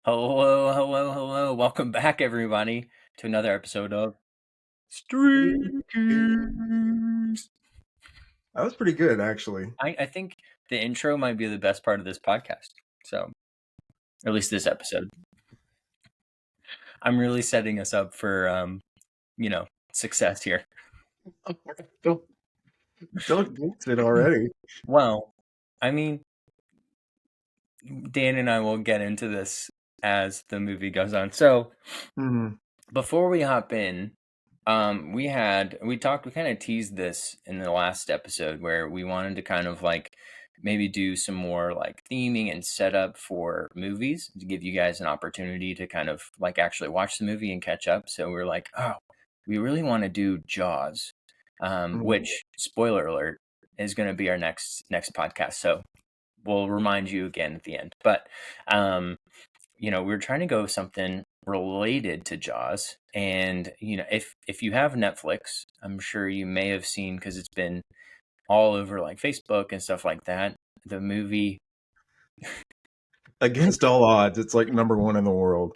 Hello, hello, hello. Welcome back, everybody, to another episode of Streakers. That was pretty good, actually. I think the intro might be the best part of this podcast. So, or at least this episode. I'm really setting us up for, success here. Don't jinx it already. Well, I mean, Dan and I will get into this as the movie goes on. So, Mhm. before we hop in, we kind of teased this in the last episode where we wanted to kind of like maybe do some more like theming and setup for movies to give you guys an opportunity to kind of like actually watch the movie and catch up. So we're like, oh, we really want to do Jaws, which spoiler alert is going to be our next podcast. So we'll remind you again at the end, but we're trying to go with something related to Jaws. And if you have Netflix, I'm sure you may have seen, because it's been all over like Facebook and stuff like that, the movie. Against all odds, it's like number one in the world.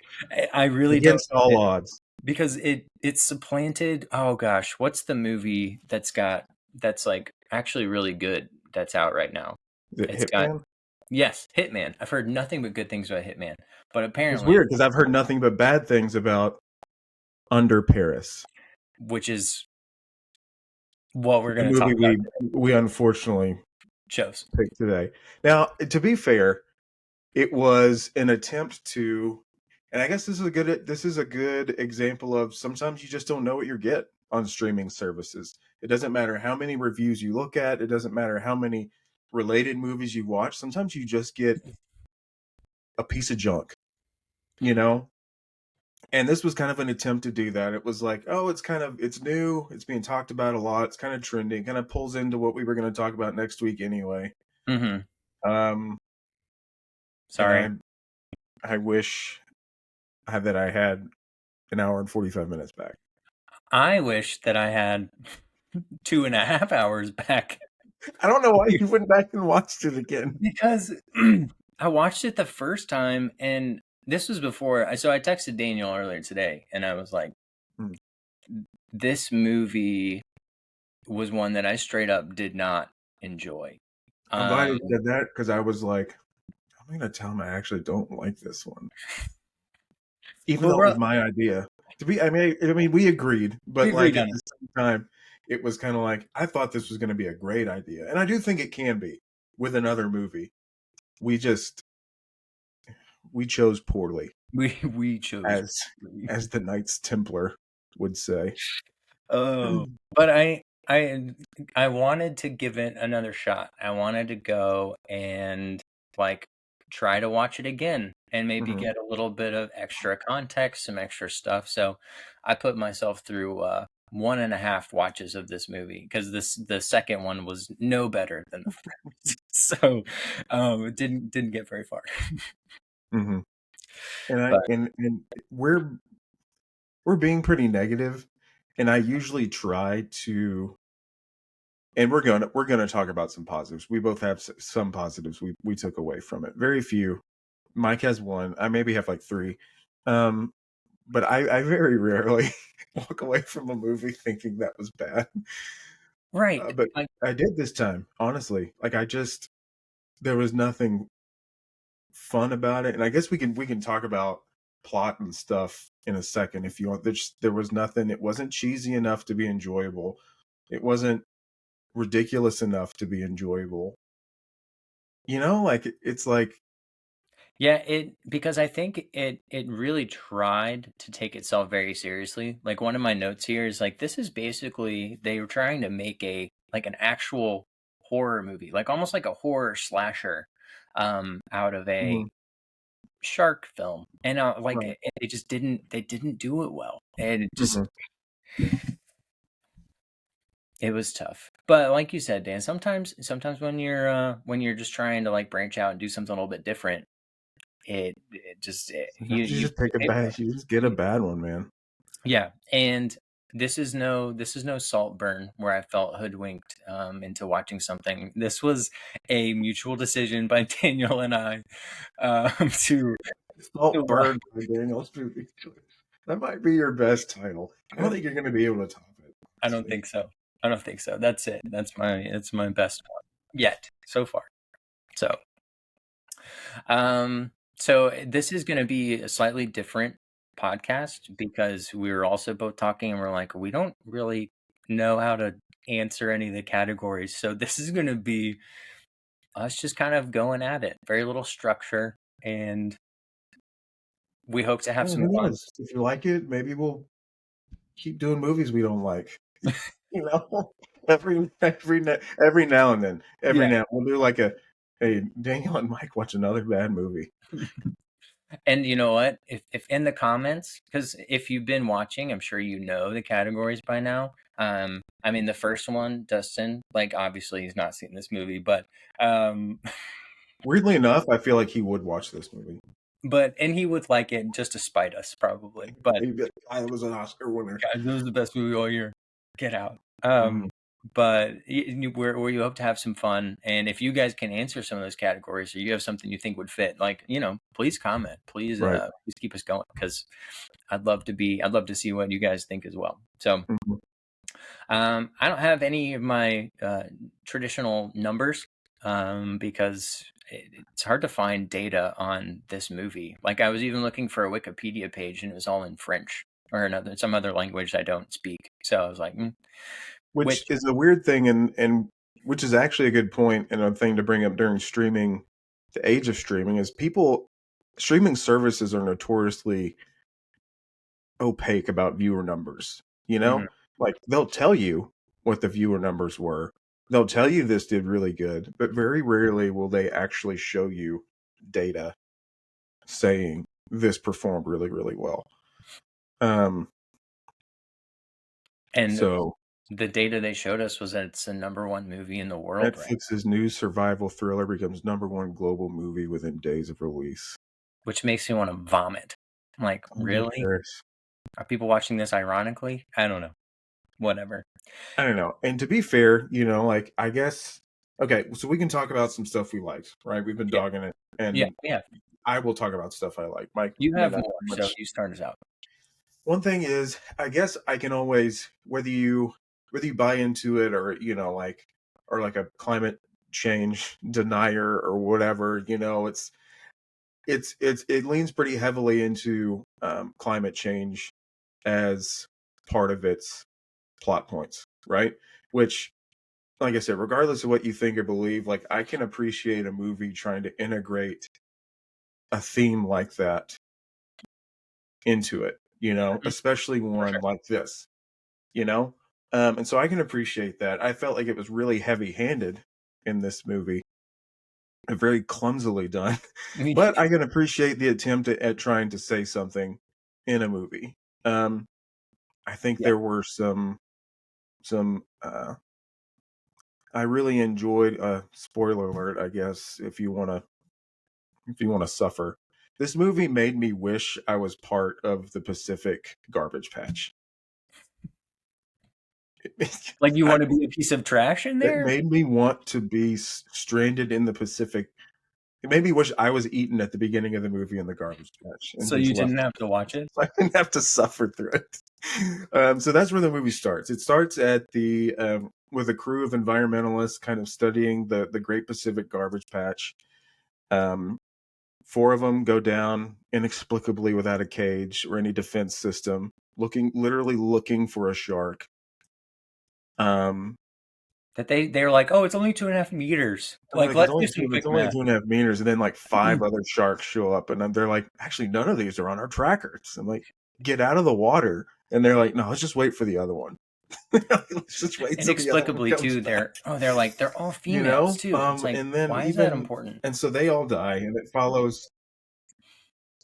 I really don't Against all odds. because it's supplanted. Oh gosh, what's the movie that's like actually really good that's out right now? Is it It's got, Hitman? yes, Hitman. I've heard nothing but good things about Hitman, but It's apparently, weird because I've heard nothing but bad things about Under Paris, which is what we're the going to talk movie about we unfortunately shows. picked today. Now, to be fair, it was an attempt to, and I guess this is a good example of sometimes you just don't know what you get on streaming services. It doesn't matter how many reviews you look at, it doesn't matter how many related movies you watch. Sometimes you just get a piece of junk, you know? And this was kind of an attempt to do that. It was like, oh, it's new, it's being talked about a lot, it's kind of trending, kind of pulls into what we were going to talk about next week anyway. Mm-hmm. Um Sorry. and I wish that I had an hour and 45 minutes back. I wish that I had 2.5 hours back. I don't know why you went back and watched it again. Because I watched it the first time, and this was before. So I texted Daniel earlier today, and I was like, this movie was one that I straight up did not enjoy. I'm glad you said that because I was like, I'm going to tell him I actually don't like this one. Even though it was my idea. I mean, we agreed, but like at the same time, it was kind of like, I thought this was going to be a great idea. And I do think it can be with another movie. We chose poorly. We chose as the Knights Templar would say. Oh, but I wanted to give it another shot. I wanted to go and like try to watch it again and maybe get a little bit of extra context, some extra stuff. So I put myself through 1.5 watches of this movie because the second one was no better than the first. So it didn't get very far. Mm-hmm. And we're being pretty negative, and I usually try to, and we're gonna talk about some positives. We both have some positives we took away from it. Very few. Mike has one. I maybe have like three. But I very rarely walk away from a movie thinking that was bad. Right. But I did this time, honestly. Like there was nothing fun about it. And I guess we can talk about plot and stuff in a second if you want. There was nothing. It wasn't cheesy enough to be enjoyable. It wasn't ridiculous enough to be enjoyable. Like it's like, yeah, because I think it really tried to take itself very seriously. Like one of my notes here is like this is basically they were trying to make an actual horror movie, like almost like a horror slasher out of a shark film. And right. they just didn't do it well. And it just it was tough. But like you said, Dan, sometimes when you're just trying to like branch out and do something a little bit different, you just pick a bad. You just get a bad one, man. Yeah, and this is no Saltburn where I felt hoodwinked into watching something. This was a mutual decision by Daniel and I to What? Saltburn by Daniel Stevie. That might be your best title. I don't think you're going to be able to top it, I don't honestly. think so. I don't think so. That's it. It's my best one yet so far. So, so this is going to be a slightly different podcast because we were also both talking and we're like, we don't really know how to answer any of the categories. So this is going to be us just kind of going at it. Very little structure, and we hope to have Well, some who fun. knows? If you like it, maybe we'll keep doing movies we don't like. You know, every now and then, Yeah. we'll do like a hey Daniel and Mike watch another bad movie. And you know what? If in the comments, because if you've been watching, I'm sure you know the categories by now. I mean, the first one, Dustin, like obviously he's not seen this movie, um, Weirdly enough, I feel like he would watch this movie. and he would like it just to spite us, probably. But He'd be like, "Ah, it was an Oscar winner." guys, this was the best movie all year. Get out. Mhm. But where you hope to have some fun, and if you guys can answer some of those categories, or you have something you think would fit, like please comment, Right. please keep us going because I'd love to see what you guys think as well. So Mhm. I don't have any of my traditional numbers because it's hard to find data on this movie. Like I was even looking for a Wikipedia page and it was all in French or some other language I don't speak. So I was like, Which which is a weird thing, and which is actually a good point and a thing to bring up during streaming. The age of streaming is people streaming services are notoriously opaque about viewer numbers. You mhm. know, like they'll tell you what the viewer numbers were. They'll tell you this did really good, but very rarely will they actually show you data saying this performed really, really well. Um, And so the data they showed us was that it's the #1 movie in the world right now, Netflix's new survival thriller becomes #1 global movie within days of release. which makes me want to vomit. I'm like, I'm being really? serious. Are people watching this ironically? I don't know. Whatever. I don't know. And to be fair, like I guess okay, so we can talk about some stuff we liked, right? We've been Yeah. dogging it, Yeah. and Yeah. I will talk about stuff I like. Mike You may have not more, have so much. you start us out. One thing is, I guess I can always whether you buy into it or or like a climate change denier or whatever, it leans pretty heavily into climate change as part of its plot points, right? Which, like I said, regardless of what you think or believe, like I can appreciate a movie trying to integrate a theme like that into it, Mhm. especially For one sure. like this, you know? And so I can appreciate that. I felt like it was really heavy handed in this movie, very clumsily done, Me but too. I can appreciate the attempt at trying to say something in a movie. Um, I think Yeah. there were some I really enjoyed spoiler alert, I guess, if you want to suffer. This movie made me wish I was part of the Pacific garbage patch. Like you I, want to be a piece of trash in it there? made me want to be stranded in the Pacific. It made me wish I was eaten at the beginning of the movie in the garbage patch and So just you left. didn't have to watch it? So I didn't have to suffer through it. So that's where the movie starts. It starts at the with a crew of environmentalists kind of studying the Great Pacific Garbage Patch. Um, Four of them go down inexplicably without a cage or any defense system, literally looking for a shark. Um, That they're like, oh, it's only 2.5 meters. and they're Like, like, it's let's only do two, some it's quick only math. 2.5 meters, and then like five other sharks show up, and then they're like, actually, none of these are on our trackers. I'm like, get out of the water, and they're like, no, let's just wait for the other one. Let's just wait till the other one Inexplicably comes too, back. they're all females too. It's like, And then why is that even important? and so they all die, and it follows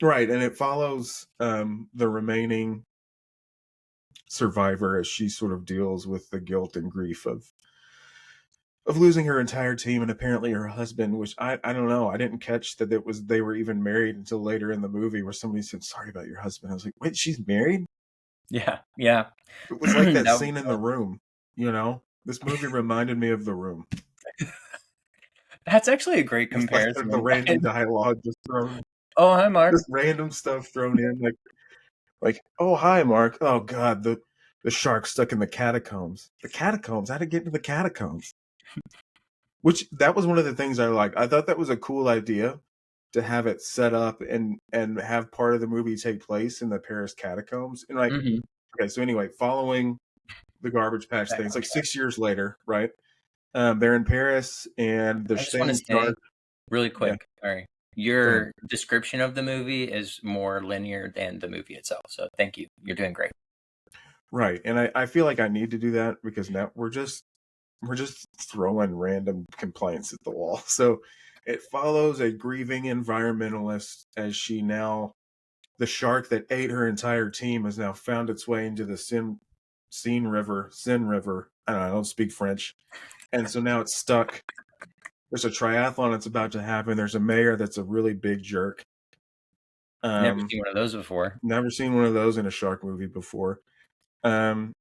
right, and it follows the remaining survivor as she sort of deals with the guilt and grief of losing her entire team and apparently her husband, which I don't know. I didn't catch that they were even married until later in the movie where somebody said, sorry about your husband. I was like, wait, she's married? Yeah, yeah. It was like that That, scene in The Room, you know? This movie reminded me of The Room. that's actually a great It's like the comparison. random dialogue just thrown. Oh, hi, Mark. Just random stuff thrown in, like, oh hi, Mark. Oh God, the shark stuck in the catacombs. The catacombs. How to get into the catacombs? Which that was one of the things I liked. I thought that was a cool idea to have it set up and have part of the movie take place in the Paris catacombs. And like, Hmm. okay, so anyway, following the garbage patch Back thing, it's on like track. 6 years later, right? They're in Paris and the I just want to same say shark. really Yeah, quick, sorry. go ahead. Your description of the movie is more linear than the movie itself. So thank you. You're doing great. Right, and I feel like I need to do that because now we're just throwing random complaints at the wall. So it follows a grieving environmentalist as she now the shark that ate her entire team has now found its way into the Seine River. I don't speak French, and so now it's stuck. There's a triathlon that's about to happen. There's a mayor that's a really big jerk. Never Um, seen one of those before. Never seen one of those in a shark movie before. Um,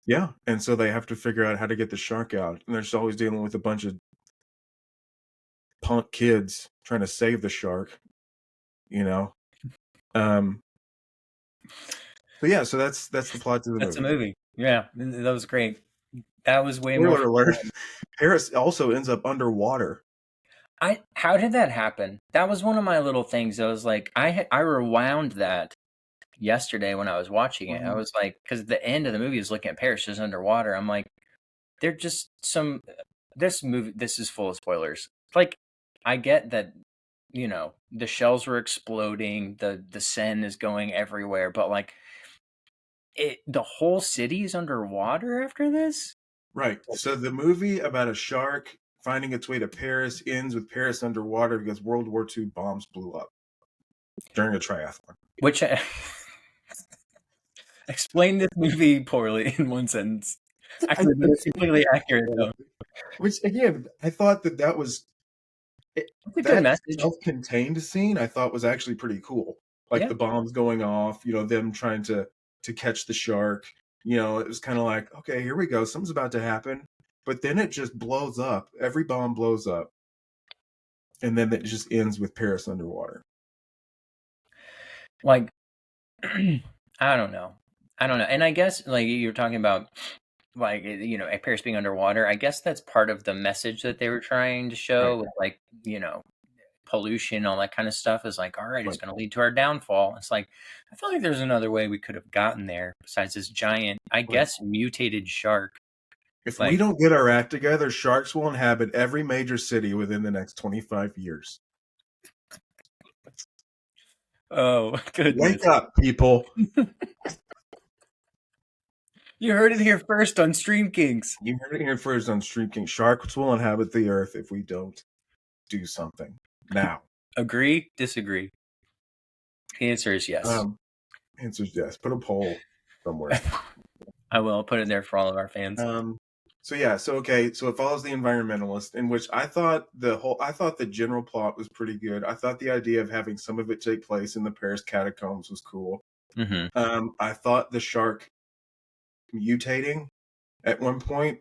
yeah, and so they have to figure out how to get the shark out, and they're just always dealing with a bunch of punk kids trying to save the shark. You know. Um, so yeah, so that's the plot to the That's a movie. movie. Yeah, that was great. That was way more Spoiler alert: fun. Paris also ends up underwater. I how did that happen? That was one of my little things. I was like, I rewound that yesterday when I was watching it. I Mhm. was like, because the end of the movie is looking at Paris just underwater. I'm like, they're just some. This movie, this is full of spoilers. Like, I get that, the shells were exploding, the Seine is going everywhere, but like, the whole city is underwater after this. Right. So the movie about a shark finding its way to Paris ends with Paris underwater because World War II bombs blew up during a triathlon. Which explain this movie poorly in one sentence. Actually, that is completely accurate though. Which again, I thought that was It's a good that message. self-contained scene. I thought was actually pretty cool. Like Yeah. the bombs going off, them trying to catch the shark. It was kind of like, okay, here we go, something's about to happen. But then it just blows up. Every bomb blows up, and then it just ends with Paris underwater. Like, I don't know. I don't know. And I guess like you're talking about like Paris being underwater. I guess that's part of the message that they were trying to Right. show with like, pollution, all that kind of stuff is like, all right, it's Right. going to lead to our downfall. It's like I feel like there's another way we could have gotten there besides this giant, I Right. guess, mutated shark. If we Like, don't get our act together, sharks will inhabit every major city within the next 25 years. oh Wake goodness. up, people. You heard it here first on Stream Kings. You heard it here first on Street King. Sharks will inhabit the earth if we don't do something now. Agree? Disagree? The answer is yes. Um, Answer's yes. Put a poll somewhere. I will put it there for all of our fans. Um, so yeah, so okay, so it follows the environmentalist, in which I thought the general plot was pretty good. I thought the idea of having some of it take place in the Paris catacombs was cool. Hmm. I thought the shark mutating at one point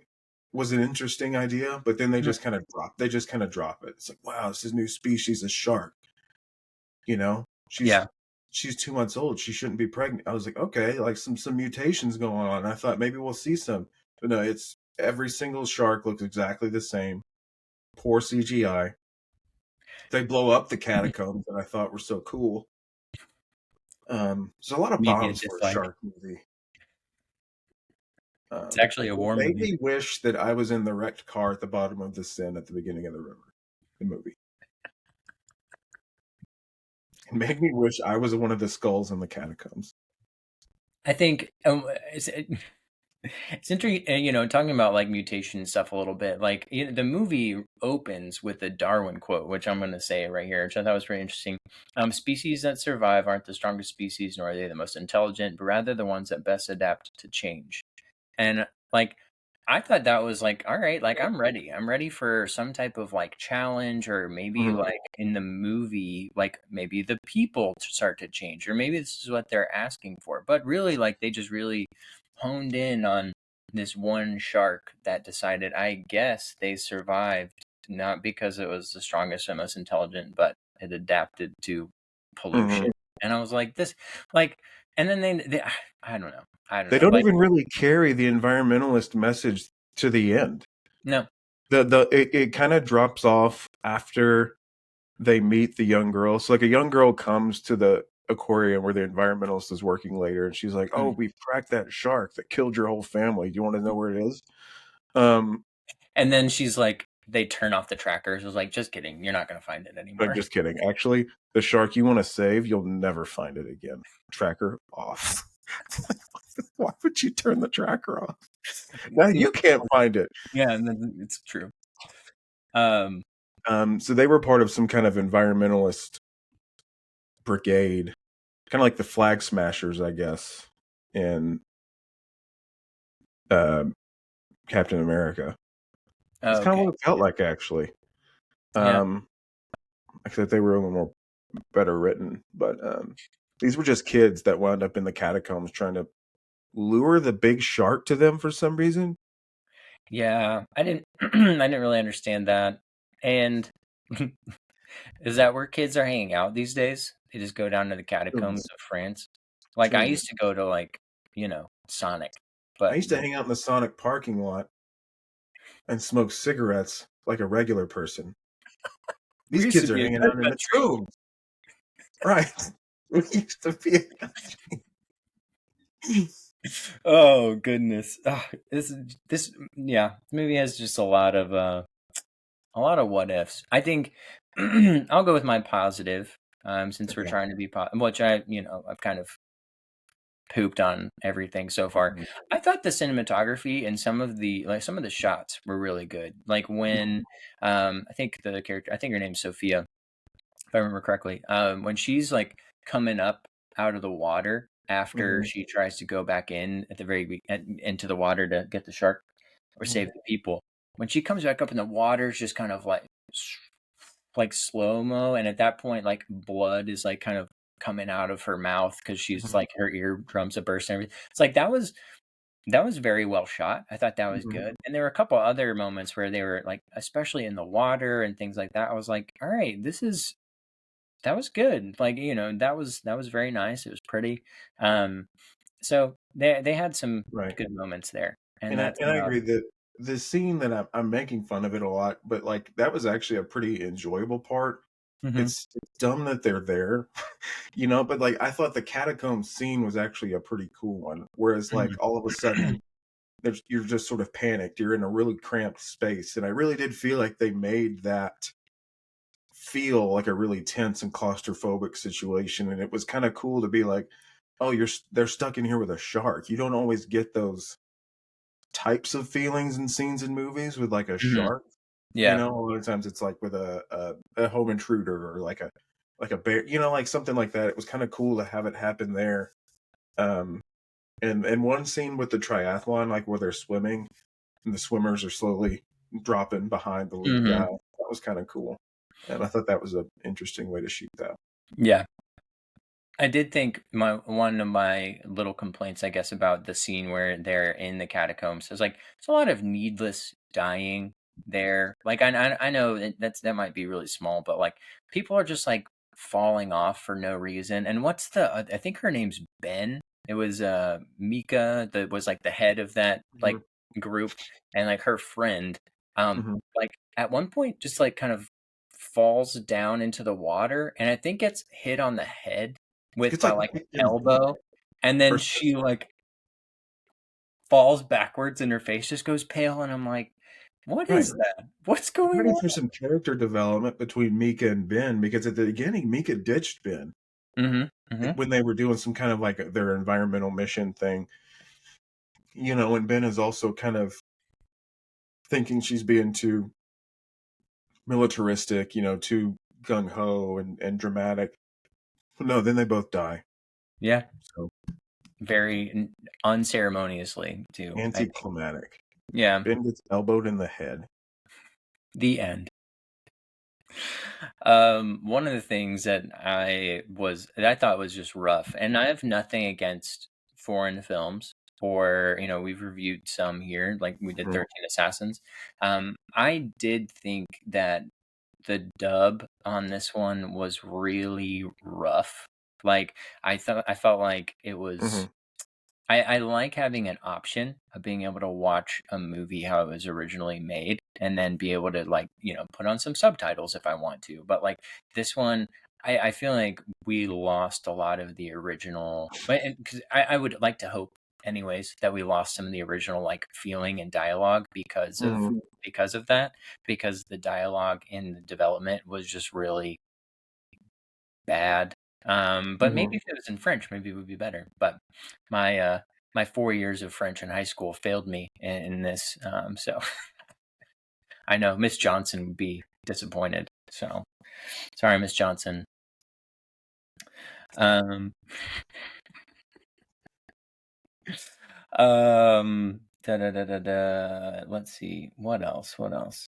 was an interesting idea, but then they just kind of drop it. It's like, wow, this is a new species of shark. You know, Yeah. she's 2 months old. She shouldn't be pregnant. I was like, okay, like some mutations going on. I thought maybe we'll see some, but no, it's every single shark looks exactly the same. Poor CGI. They blow up the catacombs that I thought were so cool. There's a lot of Media bombs for a dislike. shark movie. It's actually a It war made movie. me wish that I was in the wrecked car at the bottom of the Seine at the beginning of the movie. It made me wish I was one of the skulls in the catacombs. I think it's interesting, talking about like mutation stuff a little bit. Like the movie opens with a Darwin quote, which I'm going to say right here, which I thought was pretty interesting. Species that survive aren't the strongest species, nor are they the most intelligent, but rather the ones that best adapt to change. And like I thought that was like, all right, like I'm ready. I'm ready for some type of like challenge, or maybe Mhm. like in the movie, like maybe the people to start to change, or maybe this is what they're asking for. But really, like they just really honed in on this one shark that decided, I guess they survived not because it was the strongest and most intelligent, but had adapted to pollution. Mhm. And I was like, this, like, and then they I don't know. I don't They know. don't Like, even really carry the environmentalist message to the end. no. It kind of drops off after they meet the young girl. So like a young girl comes to the aquarium where the environmentalist is working later, and she's like, "Oh, Mm. we've tracked that shark that killed your whole family. Do you want to know where it is?" Um, And then she's like, they turn off the trackers. I was like, just kidding. You're not going to find it like anymore. just kidding. Actually, the shark you want to save, you'll never find it again. Tracker off. Why would you turn the tracker off? Now Yeah. you can't find it. Yeah. And then it's true. Um, So they were part of some kind of environmentalist brigade, kind of like the Flag Smashers, I guess, in uh, Captain America. That's kind of okay. what it felt like, actually. Yeah. Um, Except they were a little more better written, but these were just kids that wound up in the catacombs trying to lure the big shark to them for some reason. Yeah. I didn't, I didn't really understand that. And is that where kids are hanging out these days? They just go down to the catacombs Children, of France. Like I children. used to go to like, Sonic, I but used to hang out in the Sonic parking lot and smoke cigarettes like a regular person. we These used to kids are be a hanging good out in the country. troves, right? We used to be. Oh goodness. This yeah, this movie has just a lot of what ifs. I think I'll go with my positive, since we're Okay. trying to be which I've kind of pooped on everything so far. Mhm. I thought the cinematography and some of the shots were really good. Like when I think her name's Sophia, if I remember correctly, when she's like coming up out of the water after Mhm. she tries to go back in at the into the water to get the shark or Mhm. save the people. When she comes back up and the water's just kind of like slow mo, and at that point, like blood is like kind of coming out of her mouth because she's Mhm. like her eardrums are burst and everything. It's like that was very well shot. I thought that was Mhm. good. And there were a couple other moments where they were like, especially in the water and things like that. I was like, all right, that was good. Like, that was very nice. It was pretty. Um, so they had some Right. good moments there, and And I that's and I about. agree that the scene that I'm making fun of it a lot, but like that was actually a pretty enjoyable part. Mhm, It's dumb that they're there, but like I thought the catacomb scene was actually a pretty cool one. Whereas like mhm, all of a sudden you're just sort of panicked. You're in a really cramped space, and I really did feel like they made that feel like a really tense and claustrophobic situation. And it was kind of cool to be like, oh, they're stuck in here with a shark. You don't always get those types of feelings and scenes in movies with like a mhm. shark. Yeah, A lot of times it's like with a home intruder or like a bear, like something like that. It was kind of cool to have it happen there. Um, and one scene with the triathlon, like where they're swimming and the swimmers are slowly dropping behind the lead guy. mhm, That was kind of cool, and I thought that was an interesting way to shoot that. yeah. I did think one of my little complaints, I guess, about the scene where they're in the catacombs is like there's a lot of needless dying there. Like I know that might be really small, but like people are just like falling off for no reason. And what's I think her name's Ben. It was Mika that was like the head of that like Mhm. group, and like her friend, Mhm. like at one point just like kind of falls down into the water, and I think gets hit on the head She with gets by, like like, kicked an in the head, elbow, and then or she, like, falls backwards and her face just goes pale, and I'm like, "What right. is that? What's I'm going ready on?" for some character development between Mika and Ben because at the beginning Mika ditched Ben Mhm, mhm. when they were doing some kind of like their environmental mission thing, and Ben is also kind of thinking she's being too militaristic, too gung ho and dramatic. No, then they both die. Yeah, So very unceremoniously too, I think. anticlimactic. Yeah, Ben gets elbowed in the head. the end. One of the things that I thought was just rough, and I have nothing against foreign films, or we've reviewed some here, like we did Mhm. 13 Assassins. I did think that the dub on this one was really rough. Like I felt like it was. Hmm. I like having an option of being able to watch a movie how it was originally made and then be able to like, put on some subtitles if I want to. But like this one, I feel like we lost a lot of the original, because I would like to hope anyways that we lost some of the original like feeling and dialogue Hmm. because of that, because the dialogue in the development was just really bad. But maybe Hmm. if it was in French, maybe it would be better. But my my 4 years of French in high school failed me in this. So I know Miss Johnson would be disappointed. So sorry, Miss Johnson. Um, da da da da da. Let's see. What else? What else?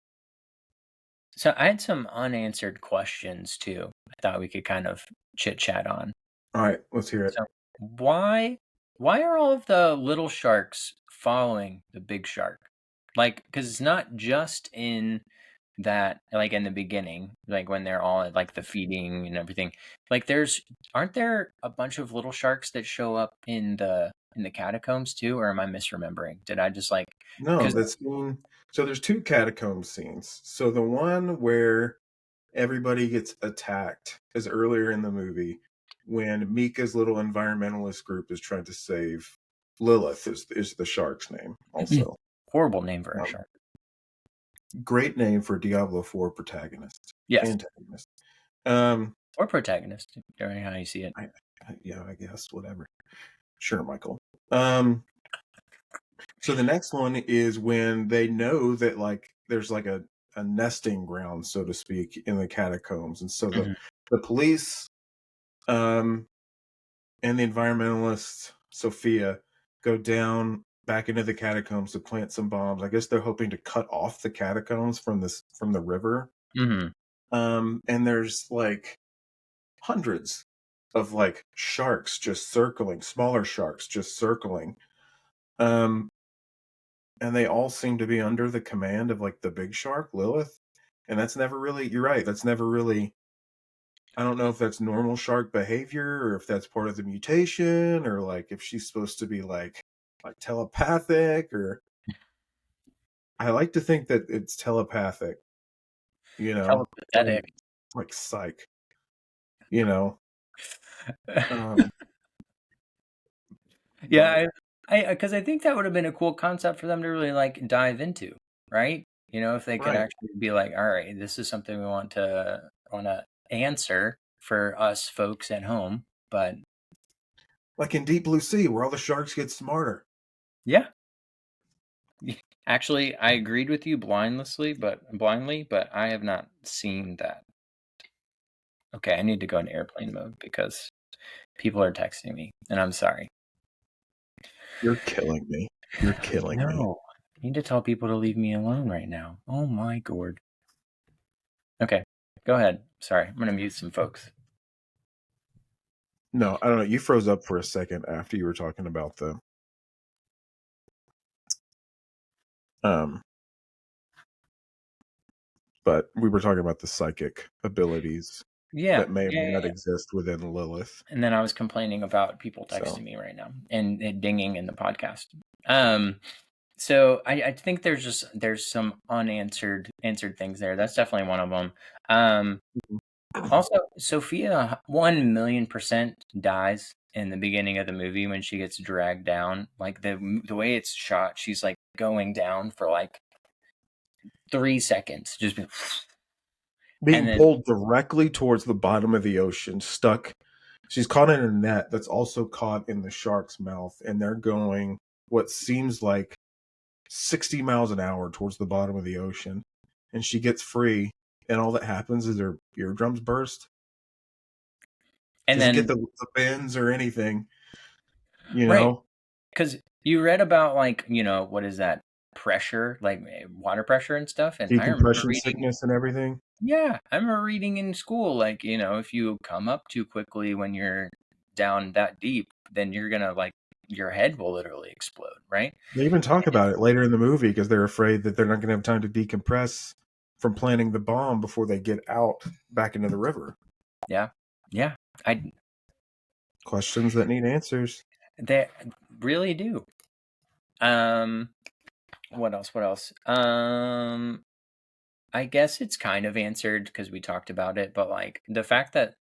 So I had some unanswered questions too. I thought we could kind of chit chat on. All right, let's hear it. So why are all of the little sharks following the big shark? Like, because it's not just in that, like in the beginning, like when they're all at like the feeding and everything. Like, aren't there a bunch of little sharks that show up in the catacombs too, or am I misremembering? Did I just like No, because that's so there's two catacomb scenes. So the one where everybody gets attacked is earlier in the movie when Mika's little environmentalist group is trying to save Lilith is the shark's name also. horrible name for a Um, shark? great name for Diablo 4 protagonist. Yes, Antagonist. Um or protagonist, depending on how you see it. I, yeah, I guess whatever. Sure, Michael. Um so the next one is when they know that like there's like a nesting ground, so to speak, in the catacombs. And so Mhm. the police um and the environmentalist Sophia go down back into the catacombs to plant some bombs. I guess they're hoping to cut off the catacombs from the river. Mhm. And there's like hundreds of like sharks just circling, smaller sharks just circling. Um, and they all seem to be under the command of like the big shark, Lilith. And that's never really, you're right, that's never really, I don't know if that's normal shark behavior or if that's part of the mutation or like if she's supposed to be like telepathic or I like to think that it's telepathic, you know, Telepathetic. like psych, you know. Um, Yeah, but because I think that would have been a cool concept for them to really like dive into, right? If they could right. actually be like, all right, this is something we want to answer for us folks at home. But Like in Deep Blue Sea where all the sharks get smarter. yeah, actually, I agreed with you blindly, but I have not seen that. Okay, I need to go in airplane mode because people are texting me, and I'm sorry. You're killing me. You're killing me. No, I need to tell people to leave me alone right now. Oh my gourd. Okay, go ahead. Sorry, I'm gonna mute some folks. No, I don't know. You froze up for a second after you were talking about the um but we were talking about the psychic abilities Yeah, that may or yeah, may yeah, not yeah. exist within Lilith. And then I was complaining about people So texting me right now and it dinging in the podcast. Um, so I think there's some answered things there. That's definitely one of them. Um, also, Sophia 1,000,000% dies in the beginning of the movie when she gets dragged down. Like the way it's shot, she's like going down for like 3 seconds, and being then pulled directly towards the bottom of the ocean, stuck. She's caught in a net that's also caught in the shark's mouth, and they're going what seems like 60 miles an hour towards the bottom of the ocean. And she gets free, and all that happens is her eardrums burst. and Doesn't get then the bends or anything, you right. know, Because you read about like what is that pressure, like water pressure and stuff, and I remember decompression reading. sickness and everything. Yeah, I remember reading in school like if you come up too quickly when you're down that deep, then you're gonna like your head will literally explode, right? They even talk about it later in the movie because they're afraid that they're not going to have time to decompress from planting the bomb before they get out back into the river. Yeah. Yeah. I Questions that need answers. They really do. Um, what else? What else? I guess it's kind of answered because we talked about it, but like the fact that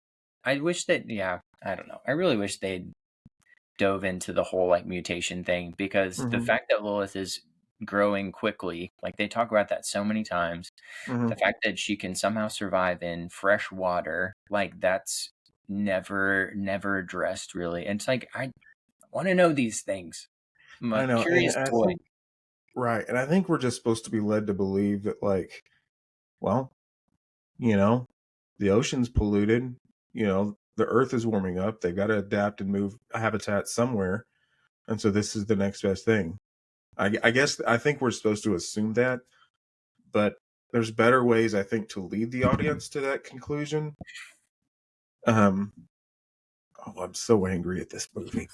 I wish that, yeah, I don't know. I really wish they'd dove into the whole like mutation thing because the Mm-hmm. fact that Lilith is growing quickly, like they talk about that so many times, Mm-hmm. the fact that she can somehow survive in fresh water, like that's never addressed really. And it's like I want to know these things. I'm I a know, and curious I boy. think right, and I think we're just supposed to be led to believe that, like, well, you know, the ocean's polluted. The Earth is warming up. They got to adapt and move habitat somewhere, and so this is the next best thing. I guess I think we're supposed to assume that, but there's better ways, I think, to lead the audience to that conclusion. Um, oh, I'm so angry at this movie.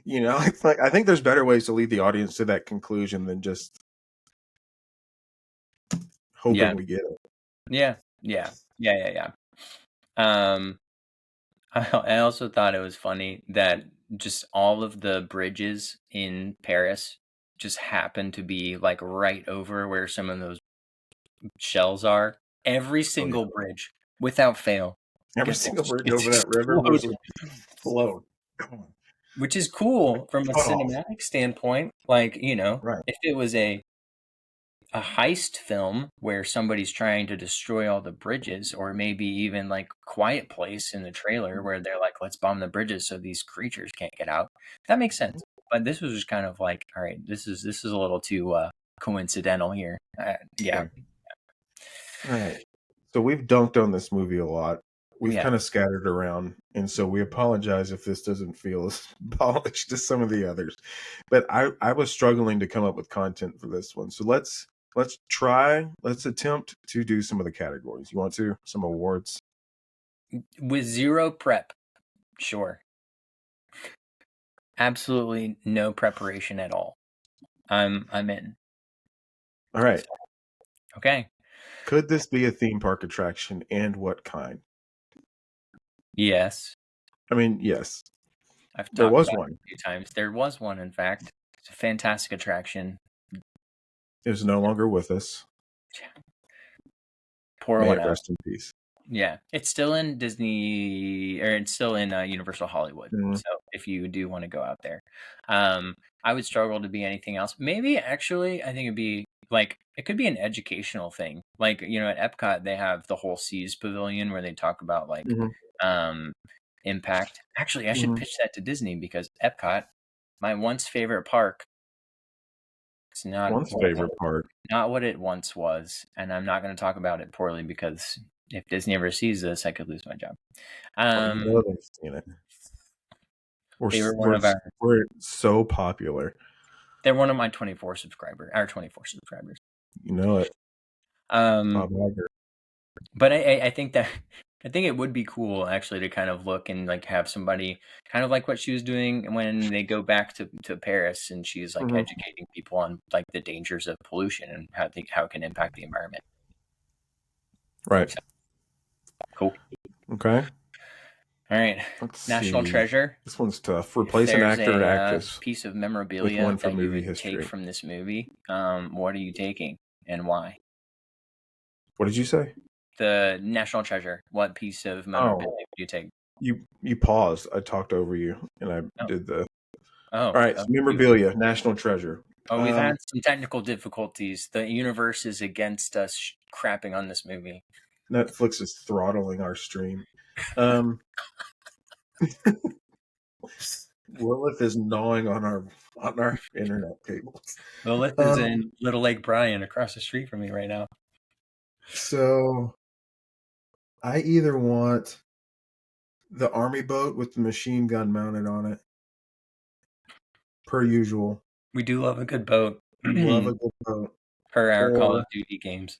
It's like I think there's better ways to lead the audience to that conclusion than just Yeah. hoping we get it. Yeah. Yeah. Yeah. Yeah. Yeah. Um, I also thought it was funny that just all of the bridges in Paris just happen to be like right over where some of those shells are. Every Oh yeah, single bridge, without fail, every gets single bridge gets over that river was exploded, explode. Come on, which is cool from a cut off. cinematic standpoint. Like, Right. if it was a heist film where somebody's trying to destroy all the bridges, or maybe even like Quiet Place in the trailer where they're like, let's bomb the bridges so these creatures can't get out. That makes sense. But this was just kind of like, all right, this is a little too coincidental here. Yeah, Okay. All right. So we've dunked on this movie a lot. We've yeah. kind of scattered around, and so we apologize if this doesn't feel as polished as some of the others. But I was struggling to come up with content for this one. So let's attempt to do some of the categories. You want to? Some awards? With zero prep, sure. Absolutely no preparation at all. I'm in. All right. So, okay. Could this be a theme park attraction, and what kind? Yes. I mean, yes, I've there talked was about it one. a few times. There was one, in fact. It's a fantastic attraction. It was no longer with us. Pour May one it out. rest in peace. Yeah, it's still in Disney, or it's still in Universal Hollywood. Mm, So if you do want to go out there, um, I would struggle to be anything else. Maybe actually, I think it'd be like it could be an educational thing. Like at Epcot they have the whole Seas Pavilion where they talk about like mhm, um, impact. Actually, I should mhm. pitch that to Disney because Epcot, my once favorite park, it's One's favorite part. not what it once was, and I'm not going to talk about it poorly because if Disney ever sees this, I could lose my job. Oh, you Um, know they've seen it. We're they s- were one we're of s- our, we're so popular. they're one of my 24 subscribers. You know it, Um, Bob Iger. but I think that I think it would be cool actually to kind of look and like have somebody kind of like what she was doing when they go back to Paris and she's like Mhm. educating people on like the dangers of pollution and how it can impact the environment. Right. So cool. Okay. All right, Let's National see. Treasure. This one's tough. If Replace an there's actor or a actress piece of with memorabilia one from that you movie would take history. from this movie, what are you taking and why? What did you say? The National Treasure. What piece of memorabilia Oh, would you take? you paused. I talked over you, and I Oh, did the. oh, All right. So memorabilia, national treasure. we've had some technical difficulties. The universe is against us crapping on this movie. Netflix is throttling our stream. Um, Lilith is gnawing on our internet cables. Lilith is Um, in Little Lake Brian across the street from me right now. so I either want the army boat with the machine gun mounted on it, per usual. We do love a good boat. We love a good boat. Per our Call Or of Duty games.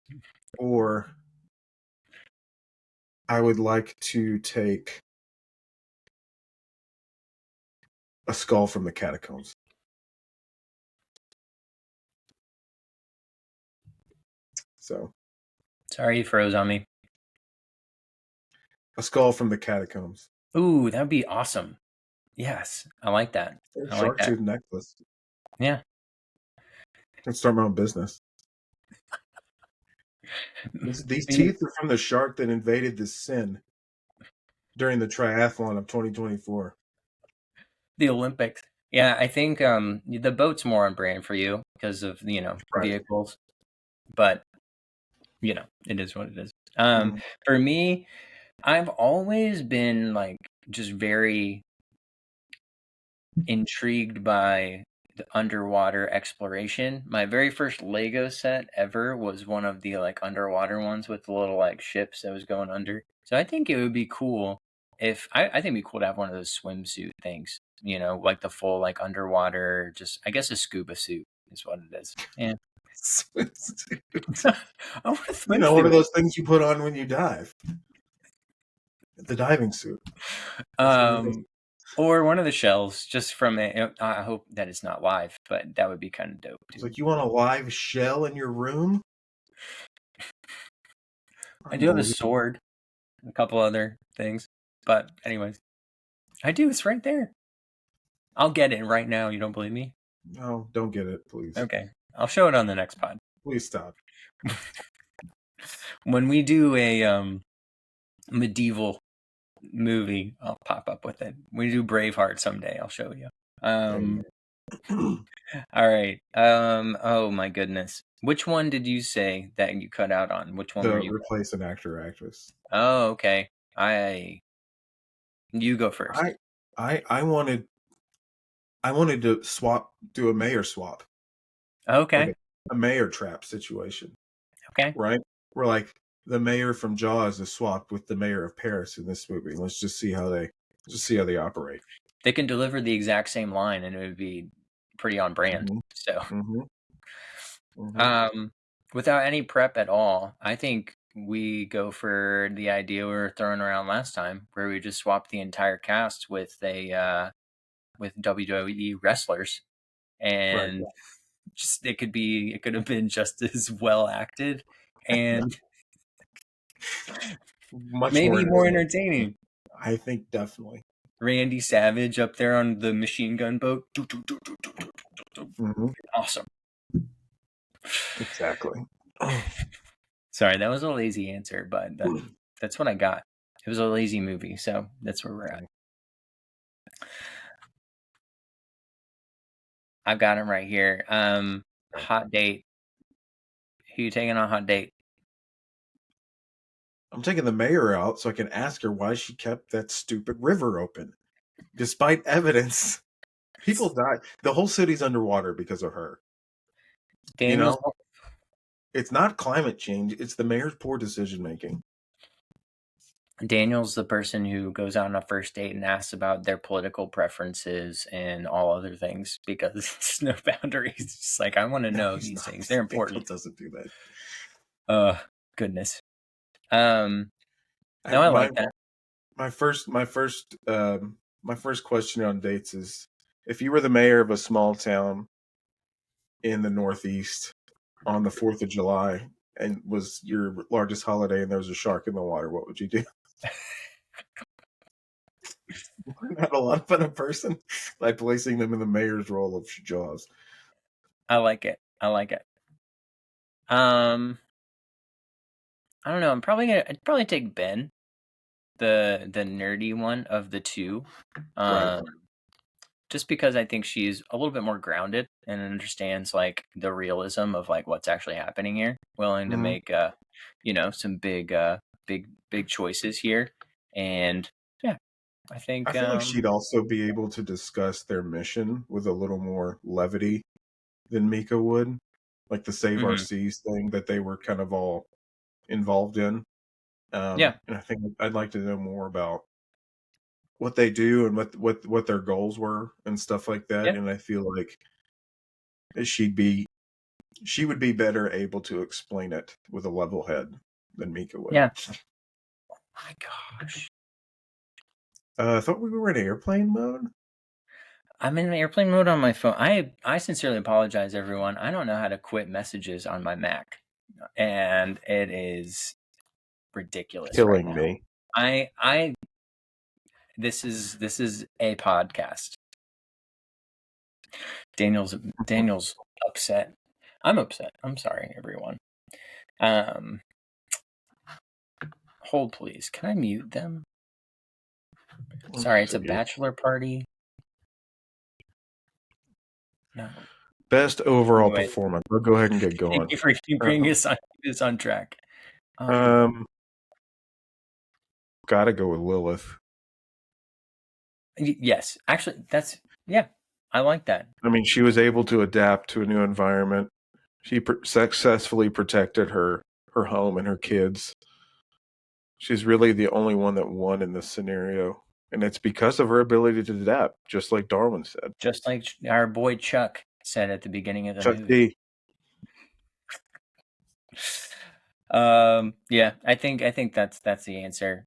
or I would like to take a skull from the catacombs. So Sorry you froze on me. A skull from the catacombs. Ooh, that would be awesome. Yes, I like that. Or I like shark that. tooth necklace. Yeah. Let's start my own business. These The teeth are from the shark that invaded the Seine during the triathlon of 2024. the Olympics. Yeah, I think the boat's more on brand for you because of, Right. vehicles, but it is what it is. Mhm. For me, I've always been like just very intrigued by the underwater exploration. My very first Lego set ever was one of the like underwater ones with the little like ships that was going under. So I think it would be cool if I think it'd be cool to have one of those swimsuit things, like the full like underwater, just I guess a scuba suit is what it is. Yeah. Swimsuit. I want a One of swimsuit. those things you put on when you dive. The diving suit. That's what it is. Um, or one of the shells, just from it. I hope that it's not live, but that would be kind of dope It's too. like, you want a live shell in your room? I do have a Unbelievable. sword, a couple other things, but anyways, I do. It's right there. I'll get it right now. You don't believe me? No, don't get it, please. Okay, I'll show it on the next pod. Please stop. When we do a medieval movie, I'll pop up with it. When we do Braveheart someday, I'll show you. There you go. All right. Oh my goodness. Which one did you say that you cut out on? Which one were To you? replace an actor or actress. Oh, okay. You go first. I I wanted to do a mayor swap, like Okay. a mayor trap situation, Okay. right? Where like the mayor from Jaws is swapped with the mayor of Paris in this movie. Let's just see how they operate. They can deliver the exact same line and it would be pretty on brand. Hmm. So, Hmm. Hmm. um, without any prep at all, I think we go for the idea we were throwing around last time, where we just swap the entire cast with a with WWE wrestlers, Right. and just it could have been just as well acted and Much more maybe more entertaining. entertaining. I think definitely. Randy Savage up there on the machine gun boat. Hmm. Awesome. Exactly. Sorry, that was a lazy answer, but that's what I got. It was a lazy movie, so that's where we're at. I've got him right here. Hot date. Who you taking on hot date? I'm taking the mayor out so I can ask her why she kept that stupid river open. Despite evidence, people die. The whole city's underwater because of her. You Daniel's know, it's not climate change, it's the mayor's poor decision making. Daniel's the person who goes out on a first date and asks about their political preferences and all other things because there's no boundaries. It's just like I want to know He's these not, things. They're Daniel important. doesn't do that. Goodness. Um, I, no, I my like that. my first my first my first question on dates is, if you were the mayor of a small town in the Northeast on the 4th of July and was your largest holiday and there was a shark in the water, what would you do? Have a lot of fun in person by placing them in the mayor's role of Jaws. I like it. I like it. Um, I don't know. I'd probably take Ben, the nerdy one of the two. Right. Um, just because I think she's a little bit more grounded and understands like the realism of like what's actually happening here, willing to Hmm. make some big choices here. And yeah, I I think feel like she'd also be able to discuss their mission with a little more levity than Mika would, like the Save Our mhm, Seas thing that they were kind of all involved in. yeah, And I think I'd like to know more about what they do and what their goals were and stuff like that. yeah, And I feel like she'd be she would be better able to explain it with a level head than Mika would. yeah. Oh my gosh. I thought we were in airplane mode. I'm in airplane mode on my phone. I sincerely apologize, everyone. I don't know how to quit messages on my Mac. and it is ridiculous right Killing now. me. I this is a podcast. Daniel's upset. I'm upset. I'm sorry, everyone. Um, hold please. Can I mute them? Sorry, it's a bachelor party. No. Best overall Anyway, performance. We'll go ahead and get thank going. you for keeping this on track. Gotta go with Lilith. Yes, actually, yeah, I like that. I mean, she was able to adapt to a new environment. She successfully protected her home and her kids. She's really the only one that won in this scenario, and it's because of her ability to adapt, just like Darwin said. Just like our boy Chuck said at the beginning of the Chuck movie. D. Yeah, I think that's the answer.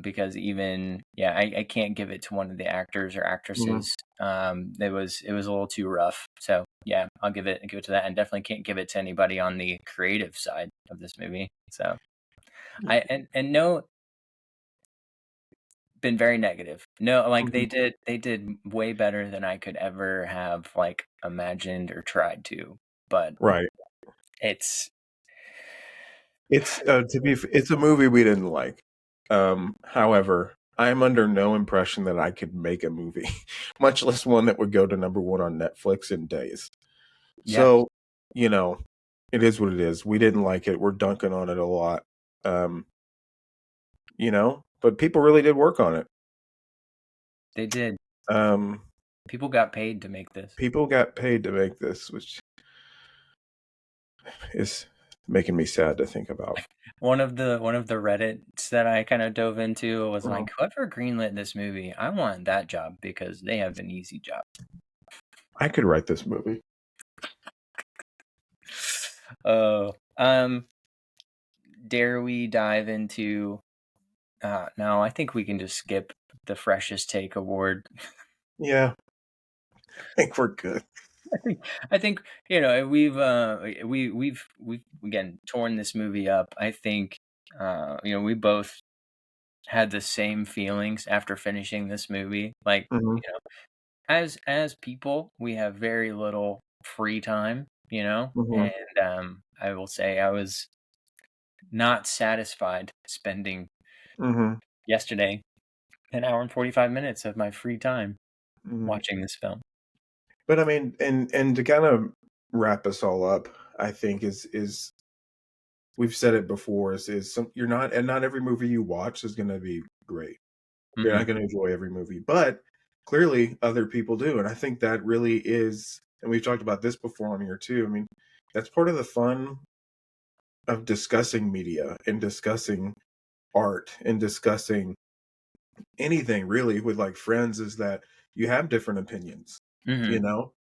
Because even I can't give it to one of the actors or actresses. It was a little too rough. So yeah, I'll give it to that, and definitely can't give it to anybody on the creative side of this movie. So and no, been very negative. No, like they did way better than I could ever have like imagined or tried to. But Right. it's It's it's a movie we didn't like. However, I'm under no impression that I could make a movie, much less one that would go to number one on Netflix in days. yeah, So, you know, it is what it is. We didn't like it. We're dunking on it a lot. Um, but people really did work on it. they did. Um, People got paid to make this. People got paid to make this, which is making me sad to think about. One of the Reddits that I kind of dove into was Mhm. like, whoever greenlit this movie, I want that job because they have an easy job. I could write this movie. Oh, dare we dive into? No, I think we can just skip the freshest take award. Yeah, I think we're good. I think we've again torn this movie up. I think we both had the same feelings after finishing this movie. Like Mhm, as people, we have very little free time, mhm, and I will say I was not satisfied spending mhm, yesterday an hour and 45 minutes of my free time mhm. watching this film. But I mean, and to kind of wrap us all up, I think is we've said it before is some you're not and not every movie you watch is going to be great. You're Mm-mm. not going to enjoy every movie, but clearly other people do, and I think that really is. And we've talked about this before on here too. I mean, that's part of the fun of discussing media and discussing art and discussing anything really with like friends is that you have different opinions, you Mm-hmm. know?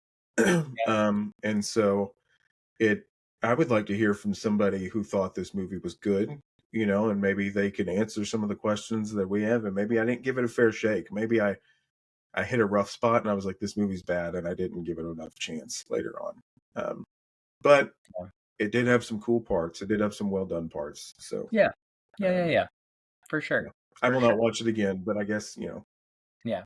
And so it I would like to hear from somebody who thought this movie was good, and maybe they can answer some of the questions that we have, and maybe I didn't give it a fair shake. Maybe I hit a rough spot and I was like, this movie's bad, and I didn't give it enough chance later on. But it did have some cool parts. It did have some well done parts. So Yeah, yeah, yeah, um, yeah, for sure, yeah, I for will sure. not watch it again, but I guess Yeah.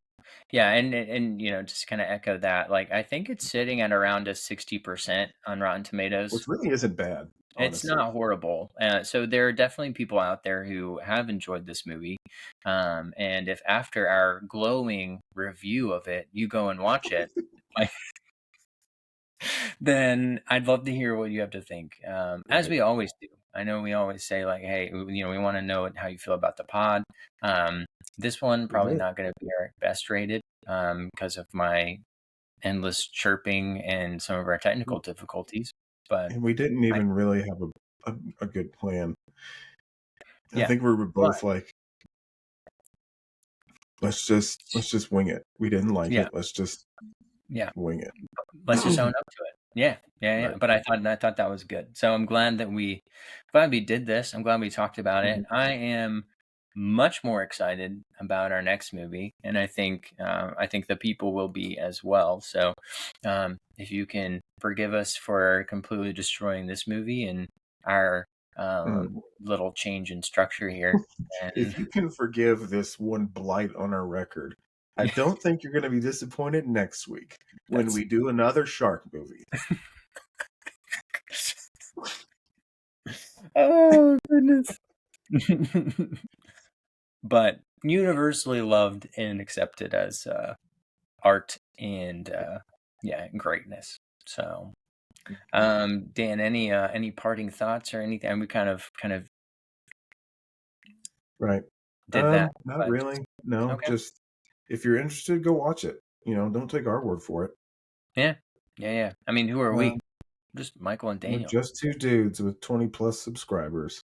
Yeah, and just kind of echo that. Like, I think it's sitting at around a 60% on Rotten which Tomatoes. really isn't bad, It's honestly. not horrible. So there are definitely people out there who have enjoyed this movie. And if after our glowing review of it, you go and watch it, like, then I'd love to hear what you have to think. As Right. we always do. I know we always say like, hey, we want to know how you feel about the pod. This one probably Right. not going to be our best rated because of my endless chirping and some of our technical difficulties. But And we didn't I even really have a good plan. I yeah, think we were but both like, let's just wing it. We didn't like yeah, it. Let's just yeah. wing it. Let's just own up to it. Yeah, yeah, yeah. Right. But I thought that was good. So I'm glad we did this. I'm glad we talked about it. Mhm. I am much more excited about our next movie, and I think the people will be as well. So if you can forgive us for completely destroying this movie and our Mm. little change in structure here. If And you can forgive this one blight on our record, I don't think you're going to be disappointed next week when that's we do another shark movie. oh goodness. But universally loved and accepted as art and yeah, greatness. So Dan, any parting thoughts or anything? And we kind of Right. did that, Not but really. No, okay. just if you're interested, go watch it. Don't take our word for it. Yeah. Yeah. I mean, who are we? Um, Just Michael and we're Daniel, just two dudes with 20 plus subscribers.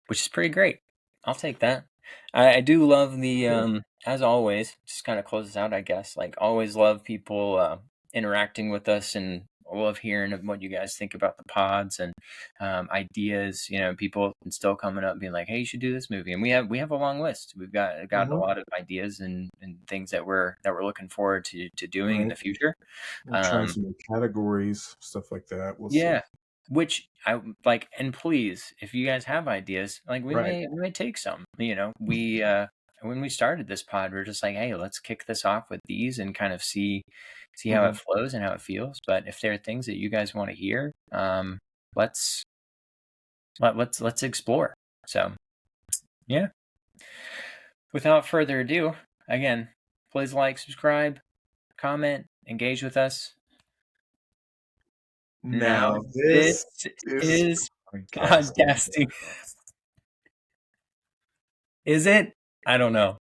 which is pretty great. I'll take that. I do love the Cool. as always, just kind of close this out, I guess. Like always love people interacting with us, and I love hearing of what you guys think about the pods and ideas. People still coming up being like, "Hey, you should do this movie." And we have a long list. We've got a Hmm. lot of ideas and things that we're looking forward to doing in Right. the future. We're trying Um, some new categories, stuff like that. We'll see. Yeah, which I like, and please, if you guys have ideas, like we Right. may we may take some. We when we started this pod, we are just like, hey, let's kick this off with these and kind of see how Hmm. it flows and how it feels. But if there are things that you guys want to hear, let's let's explore. So yeah, without further ado, again, please like, subscribe, comment, engage with us. Now Now, this this is is podcasting. podcasting. Is it? I don't know.